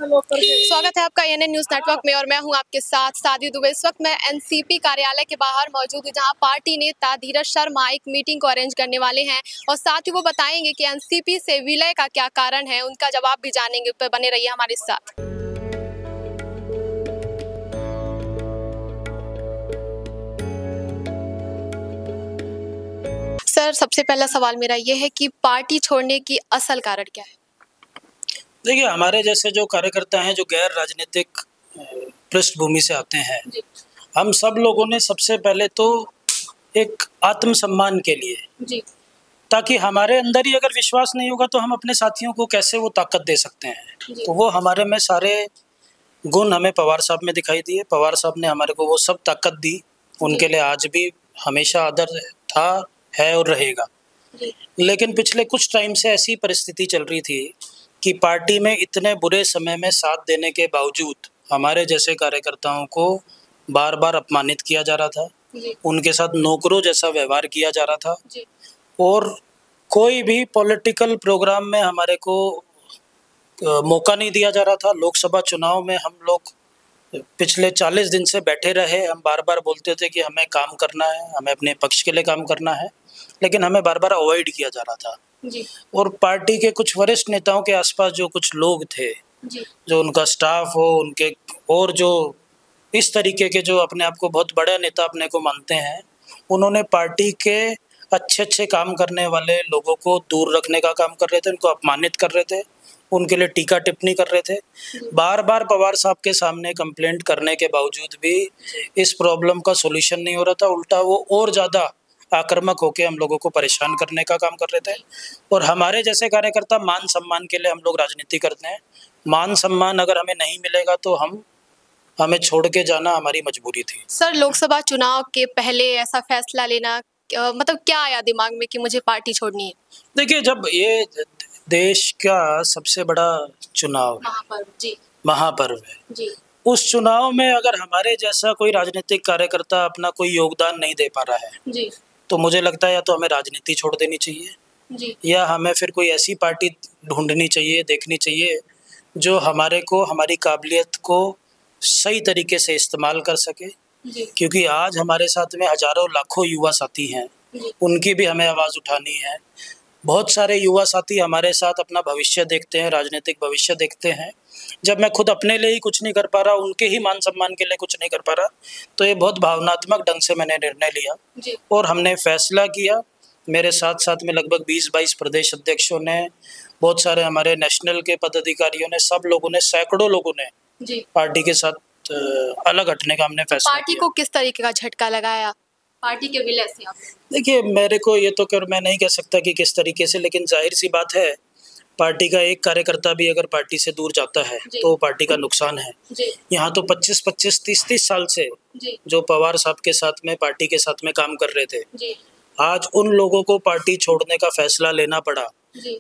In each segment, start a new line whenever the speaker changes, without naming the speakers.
स्वागत है आपका एएनएन न्यूज नेटवर्क में और मैं हूं आपके साथ सादी दुबे। इस वक्त मैं एनसीपी कार्यालय के बाहर मौजूद हूं, जहां पार्टी नेता धीरज शर्मा एक मीटिंग को अरेंज करने वाले हैं और साथ ही वो बताएंगे कि एनसीपी से विलय का क्या कारण है, उनका जवाब भी जानेंगे। उस पर बने रहिए हमारे साथ। सर, सबसे पहला सवाल मेरा ये है कि पार्टी छोड़ने की असल कारण क्या है?
देखिए, हमारे जैसे जो कार्यकर्ता हैं जो गैर राजनीतिक पृष्ठभूमि से आते हैं, हम सब लोगों ने सबसे पहले तो एक आत्मसम्मान के लिए, ताकि हमारे अंदर ही अगर विश्वास नहीं होगा तो हम अपने साथियों को कैसे वो ताकत दे सकते हैं। तो वो हमारे में सारे गुण हमें पवार साहब में दिखाई दिए। पवार साहब ने हमारे को वो सब ताकत दी, उनके लिए आज भी हमेशा आदर था, है और रहेगा। लेकिन पिछले कुछ टाइम से ऐसी परिस्थिति चल रही थी कि पार्टी में इतने बुरे समय में साथ देने के बावजूद हमारे जैसे कार्यकर्ताओं को बार बार अपमानित किया जा रहा था, उनके साथ नौकरों जैसा व्यवहार किया जा रहा था और कोई भी पॉलिटिकल प्रोग्राम में हमारे को मौका नहीं दिया जा रहा था। लोकसभा चुनाव में हम लोग पिछले 40 दिन से बैठे रहे, हम बार बार बोलते थे कि हमें काम करना है, हमें अपने पक्ष के लिए काम करना है, लेकिन हमें बार बार अवॉइड किया जा रहा था। और पार्टी के कुछ वरिष्ठ नेताओं के आसपास जो कुछ लोग थे, जो उनका स्टाफ हो, उनके और जो इस तरीके के जो अपने आप को बहुत बड़ा नेता अपने को मानते हैं, उन्होंने पार्टी के अच्छे अच्छे काम करने वाले लोगों को दूर रखने का काम कर रहे थे, उनको अपमानित कर रहे थे, उनके लिए टीका टिप्पणी कर रहे थे। बार बार पवार साहब के सामने कंप्लेंट करने के बावजूद भी इस प्रॉब्लम का सोल्यूशन नहीं हो रहा था। उल्टा वो और ज़्यादा आक्रामक होकर हम लोगों को परेशान करने का काम कर रहे थे। और हमारे जैसे कार्यकर्ता मान सम्मान के लिए हम लोग राजनीति करते हैं। मान सम्मान अगर हमें नहीं मिलेगा तो हमें छोड़ के जाना हमारी मजबूरी थी।
सर, लोकसभा चुनाव के पहले ऐसा फैसला लेना मतलब क्या आया दिमाग में कि मुझे पार्टी छोड़नी है?
देखिए, जब ये देश का सबसे बड़ा चुनाव महापर्व है, उस चुनाव में अगर हमारे जैसा कोई राजनीतिक कार्यकर्ता अपना कोई योगदान नहीं दे पा रहा है, तो मुझे लगता है या तो हमें राजनीति छोड़ देनी चाहिए या हमें फिर कोई ऐसी पार्टी ढूंढनी चाहिए, देखनी चाहिए जो हमारी काबिलियत को सही तरीके से इस्तेमाल कर सके। क्योंकि आज हमारे साथ में हजारों लाखों युवा साथी हैं, उनकी भी हमें आवाज़ उठानी है। बहुत सारे युवा साथी हमारे साथ अपना भविष्य देखते हैं, राजनीतिक भविष्य देखते हैं। जब मैं खुद अपने लिए ही कुछ नहीं कर पा रहा, उनके ही मान सम्मान के लिए कुछ नहीं कर पा रहा, तो ये बहुत भावनात्मक ढंग से मैंने निर्णय लिया और हमने फैसला किया। मेरे साथ साथ में लगभग 20-22 प्रदेश अध्यक्षों ने, बहुत सारे हमारे नेशनल के पदाधिकारियों ने, सब लोगों ने, सैकड़ों लोगों ने पार्टी के साथ अलग हटने का हमने फैसला
पार्टी
किया।
को किस तरीके का झटका लगाया पार्टी के विलय से?
देखिए, मेरे को ये तो मैं नहीं कह सकता कि किस तरीके से, लेकिन जाहिर सी बात है, पार्टी का एक कार्यकर्ता भी अगर पार्टी से दूर जाता है तो पार्टी का नुकसान है। यहाँ तो 25-25, 30-30 साल से जो पवार साहब के साथ में, पार्टी के साथ में काम कर रहे थे, आज उन लोगों को पार्टी छोड़ने का फैसला लेना पड़ा।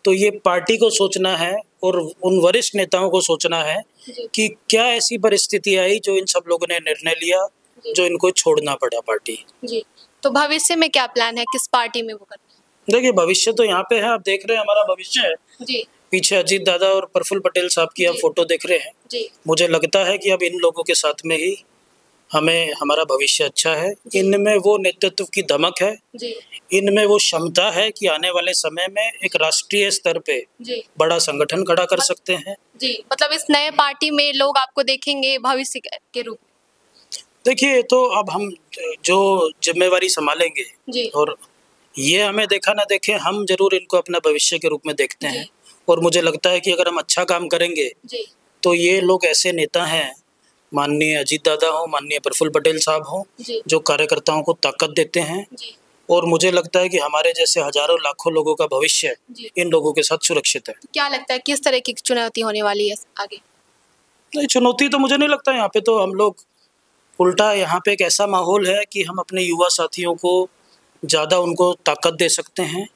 तो ये पार्टी को सोचना है और उन वरिष्ठ नेताओं को सोचना है कि क्या ऐसी परिस्थिति आई जो इन सब लोगों ने निर्णय लिया, जो इनको छोड़ना पड़ा पार्टी।
तो भविष्य में क्या प्लान है, किस पार्टी में वो करना है?
देखिए, भविष्य तो यहाँ पे है, आप देख रहे हैं हमारा भविष्य है। पीछे अजीत दादा और प्रफुल्ल पटेल साहब की आप फोटो देख रहे हैं। मुझे लगता है कि अब इन लोगों के साथ में ही हमारा भविष्य अच्छा है। इनमें वो नेतृत्व की धमक है, इनमें वो क्षमता है कि आने वाले समय में एक राष्ट्रीय स्तर पे बड़ा संगठन खड़ा कर सकते हैं।
मतलब इस नए पार्टी में लोग आपको देखेंगे भविष्य के रूप में?
देखिए, तो अब हम जो जिम्मेवारी संभालेंगे और ये हमें देखा ना देखे, हम जरूर इनको अपना भविष्य के रूप में देखते हैं। और मुझे लगता है कि अगर हम अच्छा काम करेंगे तो ये लोग ऐसे नेता हैं, माननीय अजीत दादा हो, माननीय प्रफुल्ल पटेल साहब हो, जो कार्यकर्ताओं को ताकत देते हैं। और मुझे लगता है कि हमारे जैसे हजारों लाखों लोगों का भविष्य इन लोगों के साथ सुरक्षित है।
क्या लगता है किस तरह की चुनौती होने वाली है आगे?
नहीं, चुनौती तो मुझे नहीं लगता। यहाँ पे तो हम लोग उल्टा, यहाँ पे एक ऐसा माहौल है कि हम अपने युवा साथियों को ज़्यादा उनको ताकत दे सकते हैं।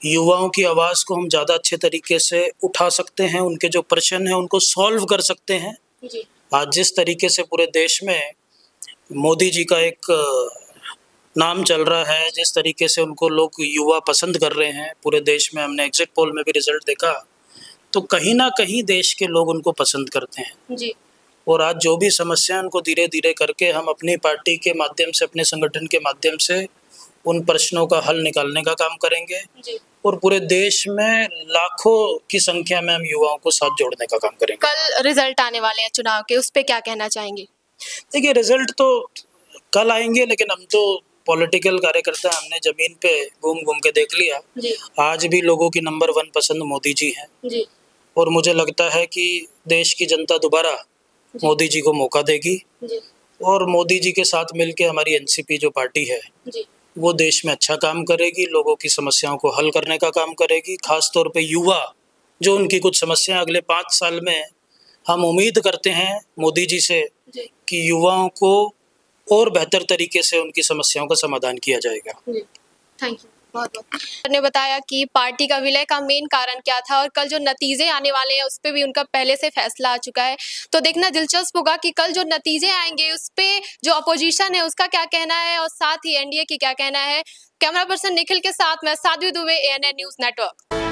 युवाओं की आवाज़ को हम ज़्यादा अच्छे तरीके से उठा सकते हैं, उनके जो प्रश्न हैं उनको सॉल्व कर सकते हैं। आज जिस तरीके से पूरे देश में मोदी जी का एक नाम चल रहा है, जिस तरीके से उनको लोग युवा पसंद कर रहे हैं पूरे देश में, हमने एग्जिट पोल में भी रिजल्ट देखा, तो कहीं ना कहीं देश के लोग उनको पसंद करते हैं
जी।
और आज जो भी समस्या उनको धीरे धीरे करके हम अपनी पार्टी के माध्यम से, अपने संगठन के माध्यम से उन प्रश्नों का हल निकालने का काम करेंगे
जी।
और पूरे देश में लाखों की संख्या में हम युवाओं को साथ जोड़ने का काम करेंगे।
कल रिजल्ट आने वाले हैं चुनाव के, उस पे क्या कहना चाहेंगे?
देखिए, रिजल्ट तो कल आएंगे, लेकिन हम तो पॉलिटिकल कार्यकर्ता, हमने जमीन पे घूम घूम के देख लिया।
जी।
आज भी लोगों की नंबर 1 पसंद मोदी जी हैं
जी।
और मुझे लगता है कि देश की जनता दोबारा मोदी जी को मौका देगी
जी।
और मोदी जी के साथ मिलके हमारी एनसीपी जो पार्टी है
जी।
वो देश में अच्छा काम करेगी, लोगों की समस्याओं को हल करने का काम करेगी। खास तौर पे युवा, जो उनकी कुछ समस्याएं अगले 5 साल में, हम उम्मीद करते हैं मोदी जी से कि युवाओं को और बेहतर तरीके से उनकी समस्याओं का समाधान किया जाएगा।
थैंक यू बहुत बहुत। ने बताया कि पार्टी का विलय का मेन कारण क्या था और कल जो नतीजे आने वाले हैं उस पे भी उनका पहले से फैसला आ चुका है। तो देखना दिलचस्प होगा कि कल जो नतीजे आएंगे उस पे जो अपोजिशन है उसका क्या कहना है और साथ ही एनडीए की क्या कहना है। कैमरा पर्सन निखिल के साथ मैं Sadhvi Dubey, ANN news network.